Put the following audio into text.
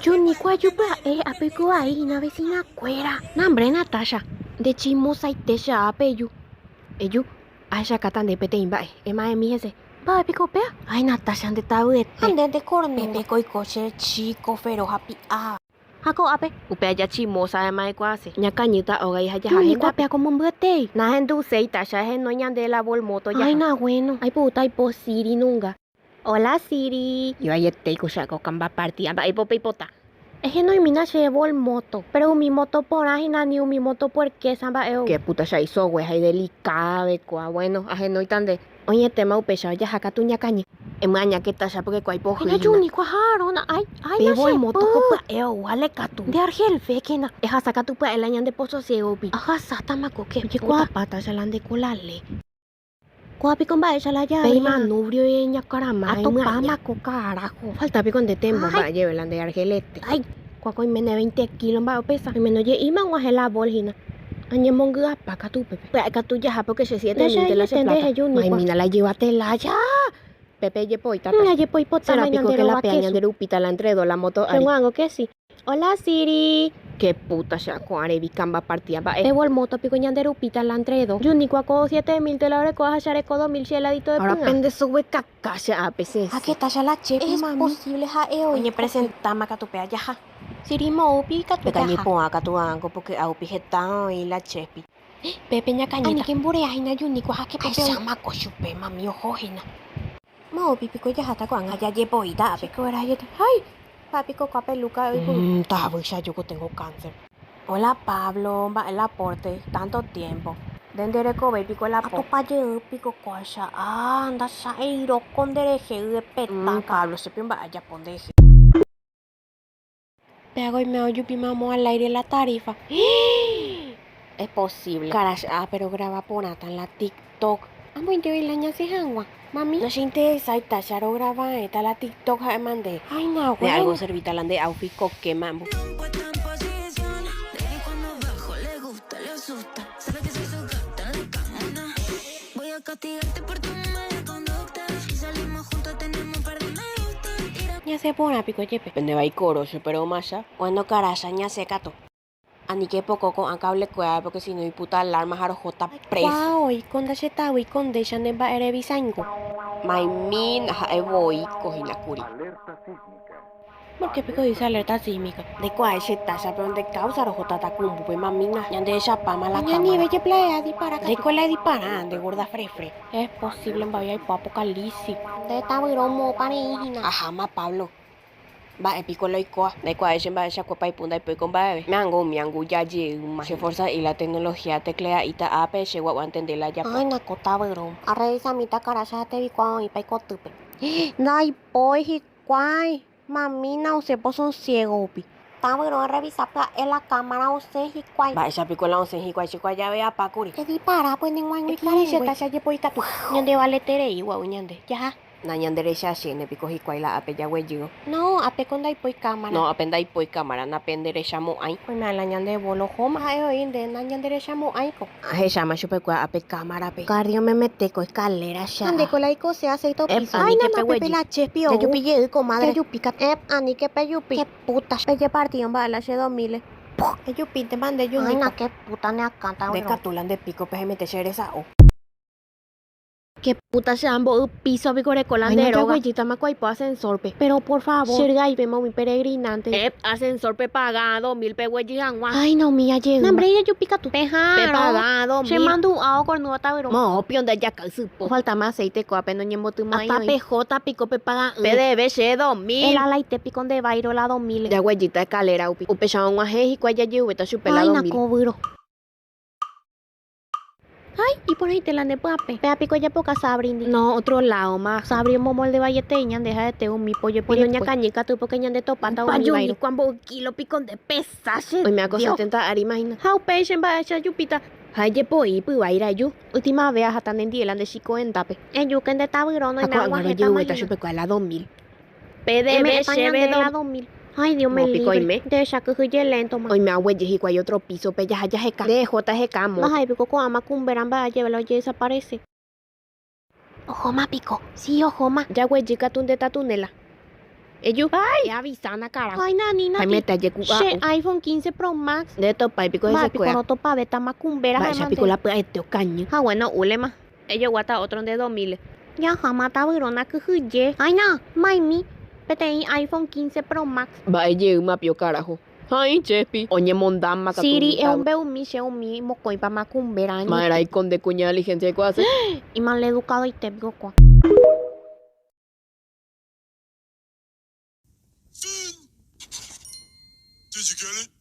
Yo ni cuayupa, apeco ahí, una vecina cuera. Nambre Natasha, de chismosa y techa apeyu. Eyu, Aisha catan de pete imba, ema de mi ese. Va, pico pea. Ay, Natasha, ande tabuete. Ande de corno. Pepe coi coche chico, pero happy ah. Hako ape, upea ya chismosa además de cuase. Ñacañita oga hija ya gente apea como un bete. Na gente usei tasha es no ñande la moto ya. Ay, na bueno. Ay puta, ay po Siri nunga. Hola Siri. Yo ayer te escuché con camba partida, ay popa y pota. Es que no imina llevo el moto, pero mi moto por ahí ni mi moto por qué samba eo. Qué puta ya hizo güey, ay delicada de cuá. Bueno, aje no y tan de. Oye, tema upechado ya jaca tu ñacañe. Emaña que tasha porque cuay po. Ina juni cuajaron, ay, llevo el moto copa eo, wale catu. De argel fekena. Eja saca tu pa el año de pozo ciego pi. Ajá, sata macoque. Oye, cuá pata ya la de colale. Kuapi con ba ella la llave. Ve manubrio y ella caramba. A tu pama con carajo. Falta pico de tempo, va llevelan de argelete. Ay, cuaco y mene 20 kilos va pesa. Y menos ye iba a la bolgina. Añe monga pa tu pepe. Pero acá tú ya porque se siente de la plata. Ay, mira la llévate la ya. Pepe ye poi tata. Ya ye poi pota. Será pico que la peña de Lupita la entredo la moto. Tengo algo que sí. Hola Siri. Qué puta ya con arevi camba partida va. Evo el moto pico ñandero upita la entredo. Yo ni cuaco 7.000 te la reco a chareco 2.000 cheladito de ahora pende sube cacacha a veces. ¿A qué talla la chepi, es posible ja eo? Oye, presentama que tu pea ya ja. Siri mo upi ka tu pea. Pecañi pon acá tu ango porque a upi jetao y la chepi. Pepe ña cañita. Ani quien bure ajina yo ni cuaja que pepe. Ay, llama cochupe mami ojojina. Mo upi pico ya jata con allá llevo y da. Pico era yete. Ay. Papi, coca peluca. Ya yo que tengo cáncer. Hola Pablo, va el aporte, tanto tiempo. Dendere cobe pico el aporte. Atopa ye pico cosa. Anda sairo con dereje de peta. Pablo se pimba allá pondeje. Pego y me oyo pimamo al aire la tarifa. Es posible. Carash, pero graba ponata en la TikTok. Amo yo y la ña se jangua. Mami, no se interesa y tacharo graba esta la TikTok ja mande. Ay, no, güey. De algo servita la de outfit coque mambo. Voy a castigarte por tu mala conducta. Si salimos juntos tenemos un par de me gusta. Ya se pone a pico chepe. Pende va y coro, pero masa. Cuando caraza ña se cato. Ani que poco con cable cueva porque si no hay puta alarma jarojota preso. Wow, y con da cheta y con de chande va ere bisango. My min ha voy cojina curi. ¿Por qué pico dice alerta sísmica? De cuál cheta sa pero de causa rojota ta cumbu pues mamina. Ñande esa pama la cama. Ni belle playa dispara. De cuál la dispara de gorda frefre. Es posible en vaya y apocalipsis. De esta bromo panijina. Ajá, ma Pablo. Va epico loicoa, de cual va esa copa y punta y pues con babe. Miangu ya más se fuerza y la tecnología teclea y ta ape se guagua entenderla ya. Ay, na cota bro. A revisa mi ta caracha te vi cuando y pa cotupe. Dai boy hi cuai. Mami na use po son ciego pi. Ta bro a revisar en la cámara use hi cuai. Va esa pico la use hi cuai chico ya vea pa curi. Te dispara pues en guango y cara se ta se po y catu. Ñande vale tere y guau ñande. Ya. Nañan derecha shene pico hikwai la ape ya hueyo. No, ape con dai poi cámara. No, ape dai poi cámara na pen derecha mo ai. Pues me la ñan de bolo homa ai hoy de nañan derecha mo ai ko. Aje llama chupe kwa ape cámara pe. Cardio me mete co escalera ya. Ande con la ico se aceito piso. Ay, no pepe la chepio. Ya yo pillé comadre. Ya yo pica. Ani que pe yupi. Qué puta. Pelle partido en bala hace 2000. Que yupi te mande yo. Ay, na qué puta ne acanta. De catulan de pico pe mete cheresa o. Que puta se ambo piso bicore colandero. Güeyita macuaipo ascensor pe. Pero por favor. Sherga y vemos mi peregrinante. Ascensor pe pagado 1000 pe güeyangua. Ay no mía llega. Nambre ya yo pica tu. Pejaro. Pe pagado. Se mando a corno tabero. Mo pion de ya calzupo. Falta más aceite co apenas ñembo tu mai. Hasta PJ pico pe paga. PDB se 2000. El ala y te picón de bairo la 2000. Ya güeyita escalera upi. Upe un aje y cuaya yueta chupe la 2000. Ay na cobro. Ay, y por ahí te la de pape. Pea pico ya poca sabrindi. No, otro lado más. Sabri momol de valleteñan, deja de te un mi pollo pollo ña cañica tu porque ñan de topata o mi bairo. Cuando kilo picón de pesaje. Hoy me hago 70 ari imagina. How patient va esa yupita. Ay, ye poi pu baira yu. Última vez hasta nendielan de chico en tape. En yu que de taburón no me aguajeta más. Esta chupe con la 2000. PDB se la 2000. Ay, Dios me libre. De esa que huye lento, ma. Hoy me agüelle y hay otro piso, pe ya jeca. De JG mo. Ay, pico con ama cumberan va a llevarlo y desaparece. Ojo ma pico. Sí, ojo ma. Ya güey, catun de tatunela. Ellos, ay, avisana, carajo. Ay, nani, Ay, nani. meta, yeku, Che, iPhone 15 Pro Max. de topa, y pico de Ma, ese pico cuea. no topa beta macumbera. Vaya, pico la puya de teo caño. Ah, bueno, ulema. Ellos guata otro de 2000. Ya jamata virona que huye. Ay, na, maimi. Pete iPhone 15 Pro Max. Vaya, uma pio carajo. Ay, chepi. Oñe mondama, Siri, es un beumi, Xiaomi, mocoy pa macumbera. Mara, y con de cuña diligencia de cosas. Y mal educado y te digo, Fin. Did you get it?